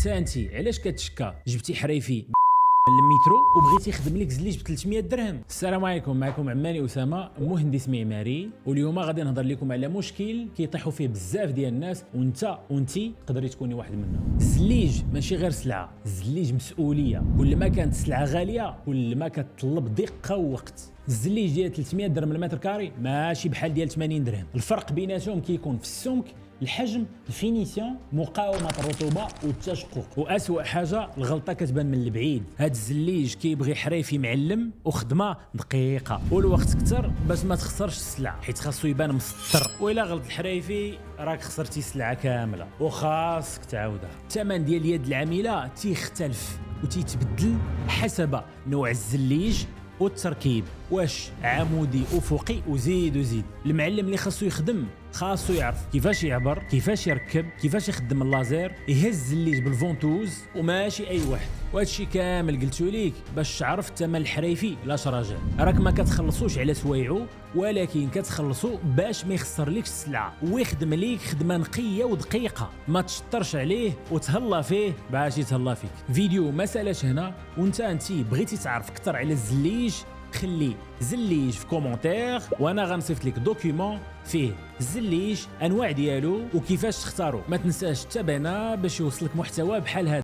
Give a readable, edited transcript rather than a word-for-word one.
انت علاش كتشكى جبتي حريفي المترو وبغيتي يخدم لك زليج ب 300 درهم؟ السلام عليكم، معكم عماني اسامه مهندس معماري، واليوم غادي نهضر لكم على مشكل كيطيحوا فيه بزاف ديال الناس، وانتي تقدري تكوني واحد منهم. الزليج ماشي غير سلعه، الزليج مسؤوليه. كل ما كانت السلعه غاليه كل ما كتطلب دقه ووقت. الزليج ديال 300 درهم المتر كاري ماشي بحال ديال 80 درهم. الفرق بيناتهم كيكون في السمك، الحجم، الفينيسيون، مقاومه الرطوبه والتشقق، واسوأ حاجه الغلطه كتبان من البعيد. هاد الزليج كيبغي حريفي معلم وخدمه دقيقه والوقت كتر باش ما تخسرش السلعه، حيت خاصو يبان مسطر، والا غلط الحريفي راك خسرتي السلعه كامله وخاصك تعاودها. الثمن ديال اليد العامله تيختلف وتيتبدل حسب نوع الزليج والتركيب، واش عمودي افقي وزيد. المعلم اللي خاصو يخدم خاصو يعرف كيفاش يعبر، كيفاش يركب، كيفاش يخدم اللازير، يهز الليج بالفونتوز وماشي اي واحد. وهادشي كامل قلتو ليك باش تعرف الثمن الحريفي لاش راجع. راك ما كتخلصوش على سوايعو، ولكن كتخلصو باش ما يخسر ليكش السلعه ويخدم ليك خدمه نقيه ودقيقه، ما تشطرش عليه وتهلا فيه باش يتهلا فيك. فيديو ما سالاش هنا، وانت بغيتي تعرف اكثر على الزليج خلي زليج في كومونتير، وانا غنصيفط لك دوكيومون فيه الزليج انواع ديالو وكيفاش تختارو. ما تنساش تتابعنا باش يوصلك محتوى بحال هذا.